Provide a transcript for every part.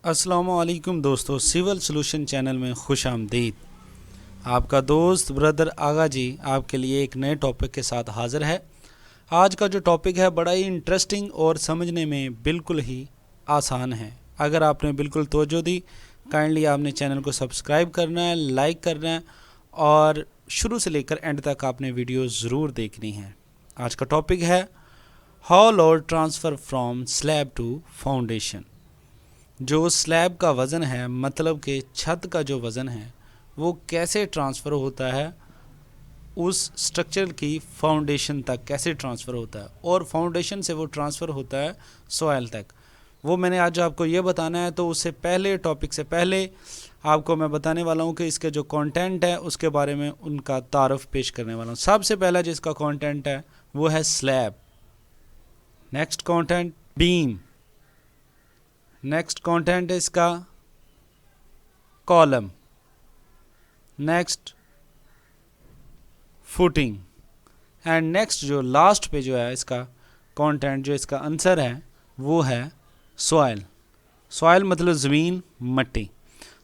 अस्सलामुअलैकुम दोस्तों, civil solution channel में खुश आमदीद। आपका दोस्त ब्रदर आगा जी आपके लिए एक नए टॉपिक के साथ हाज़िर है। आज का जो टॉपिक है बड़ा ही इंटरेस्टिंग और समझने में बिल्कुल ही आसान है। अगर आपने बिल्कुल तवज्जो दी, काइंडली आपने चैनल को सब्सक्राइब करना है, लाइक करना है और शुरू से लेकर एंड तक आपने वीडियो ज़रूर देखनी है। आज का टॉपिक है how load transfer from slab to foundation. जो स्लैब का वज़न है, मतलब कि छत का जो वज़न है, वो कैसे ट्रांसफ़र होता है उस स्ट्रक्चर की फाउंडेशन तक, कैसे ट्रांसफ़र होता है और फाउंडेशन से वो ट्रांसफ़र होता है सॉइल तक। वो मैंने आज आपको ये बताना है। तो उससे पहले, टॉपिक से पहले आपको मैं बताने वाला हूँ कि इसके जो कंटेंट है उसके बारे में उनका तारुफ पेश करने वाला हूँ। सबसे पहला जिसका कंटेंट है वो है slab. Next content beam. Next content है इसका column. Next footing. And next जो लास्ट पे जो है इसका कंटेंट, जो इसका आंसर है वो है सॉइल। सॉइल मतलब ज़मीन, मट्टी।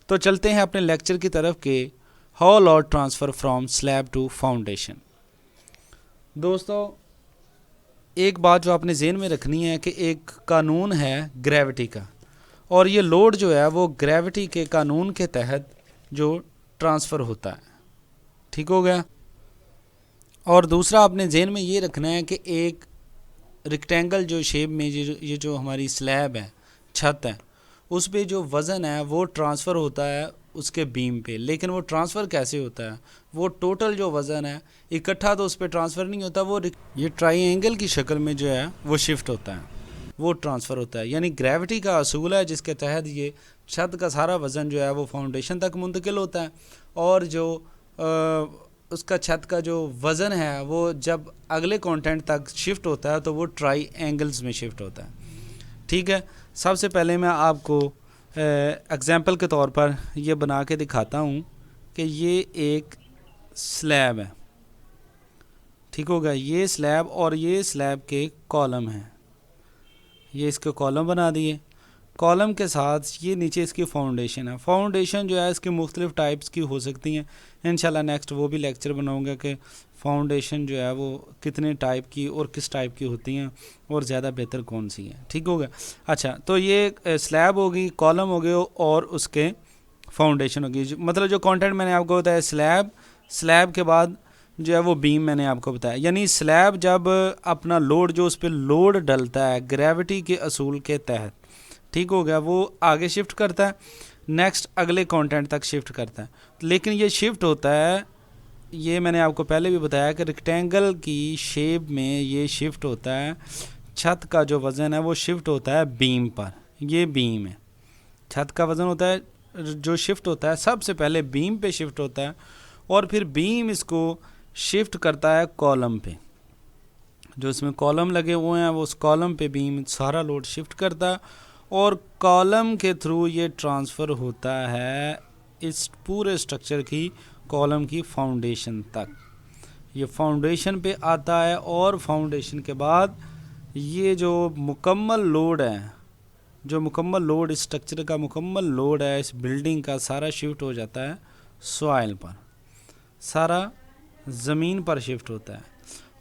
तो चलते हैं अपने लेक्चर की तरफ के how load transfer from slab to foundation. दोस्तों, एक बात जो आपने ज़हन में रखनी है कि एक कानून है ग्रेविटी का, और ये लोड जो है वो ग्रेविटी के कानून के तहत जो ट्रांसफ़र होता है। ठीक हो गया। और दूसरा आपने ज़हन में ये रखना है कि एक रेक्टेंगल जो शेप में ये जो हमारी स्लैब है, छत है, उस पे जो वज़न है वो ट्रांसफ़र होता है उसके बीम पे। लेकिन वो ट्रांसफ़र कैसे होता है? वो टोटल जो वज़न है इकट्ठा तो उस पर ट्रांसफ़र नहीं होता, वो ये ट्राइंगल की शक्ल में जो है वो शिफ्ट होता है, वो ट्रांसफ़र होता है। यानी ग्रेविटी का असूल है जिसके तहत ये छत का सारा वज़न जो है वो फाउंडेशन तक मुंतकिल होता है, और जो उसका छत का जो वज़न है वो जब अगले कंटेंट तक शिफ्ट होता है तो वो ट्राई एंगल्स में शिफ्ट होता है। ठीक है। सबसे पहले मैं आपको एग्जांपल के तौर पर ये बना के दिखाता हूँ कि ये एक स्लैब है। ठीक होगा। ये स्लैब और ये स्लैब के कॉलम हैं। ये इसके कॉलम बना दिए। कॉलम के साथ ये नीचे इसकी फाउंडेशन है। फाउंडेशन जो है इसकी मुख्तलिफ़ टाइप्स की हो सकती हैं। इंशाल्लाह नेक्स्ट वो भी लेक्चर बनाऊंगा कि फाउंडेशन जो है वो कितने टाइप की और किस टाइप की होती हैं और ज़्यादा बेहतर कौन सी है। ठीक होगा। अच्छा, तो ये स्लैब होगी, कॉलम हो गए और उसके फाउंडेशन होगी। मतलब जो कंटेंट मैंने आपको बताया स्लैब, स्लैब के बाद जो है वो बीम मैंने आपको बताया। यानी स्लैब जब अपना लोड, जो उस पर लोड डलता है ग्रेविटी के असूल के तहत, ठीक हो गया, वो आगे शिफ्ट करता है, नेक्स्ट अगले कंटेंट तक शिफ्ट करता है। लेकिन ये शिफ्ट होता है, ये मैंने आपको पहले भी बताया कि रेक्टेंगल की शेप में ये शिफ्ट होता है। छत का जो वज़न है वो शिफ्ट होता है बीम पर। ये बीम है, छत का वज़न होता है जो शिफ्ट होता है सबसे पहले बीम पे शिफ्ट होता है, और फिर बीम इसको शिफ्ट करता है कॉलम पे। जो इसमें कॉलम लगे हुए हैं वो उस कॉलम पे बीम सारा लोड शिफ्ट करता है, और कॉलम के थ्रू ये ट्रांसफ़र होता है इस पूरे स्ट्रक्चर की कॉलम की फाउंडेशन तक। ये फाउंडेशन पे आता है, और फाउंडेशन के बाद ये जो मुकम्मल लोड है, जो मुकम्मल लोड इस स्ट्रक्चर का मुकम्मल लोड है इस बिल्डिंग का, सारा शिफ्ट हो जाता है सॉइल पर, सारा ज़मीन पर शिफ्ट होता है।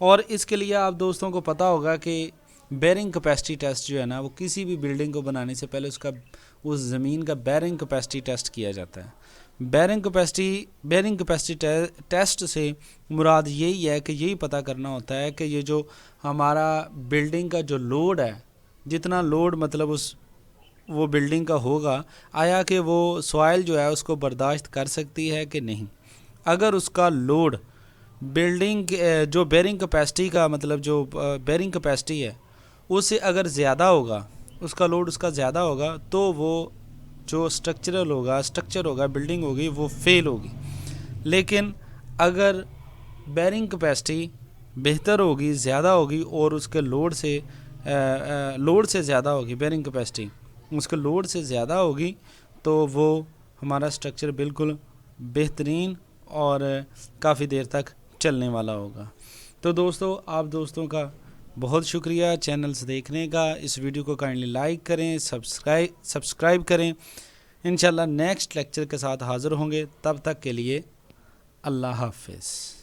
और इसके लिए आप दोस्तों को पता होगा कि बेरिंग कैपेसिटी टेस्ट जो है ना, वो किसी भी बिल्डिंग को बनाने से पहले उसका, उस ज़मीन का बेरिंग कैपेसिटी टेस्ट किया जाता है। बेरिंग कैपेसिटी टेस्ट से मुराद यही है कि यही पता करना होता है कि ये जो हमारा बिल्डिंग का जो लोड है, जितना लोड मतलब उस वो बिल्डिंग का होगा, आया कि वो सॉइल जो है उसको बर्दाश्त कर सकती है कि नहीं। अगर उसका लोड बिल्डिंग जो बेरिंग कैपेसिटी का, मतलब जो बेरिंग कैपेसिटी है उससे अगर ज़्यादा होगा, उसका लोड उसका ज़्यादा होगा, तो वो जो स्ट्रक्चर होगा, बिल्डिंग होगी, वो फेल होगी। लेकिन अगर बेरिंग कैपेसिटी बेहतर होगी, ज़्यादा होगी, और उसके लोड से ज़्यादा होगी, बेरिंग कैपेसिटी उसके लोड से ज़्यादा होगी, तो वो हमारा स्ट्रक्चर बिल्कुल बेहतरीन और काफ़ी देर तक चलने वाला होगा। तो दोस्तों, आप दोस्तों का बहुत शुक्रिया चैनल्स देखने का। इस वीडियो को काइंडली लाइक करें, सब्सक्राइब करें। इंशाल्लाह नेक्स्ट लेक्चर के साथ हाज़िर होंगे, तब तक के लिए अल्लाह हाफ़िज़।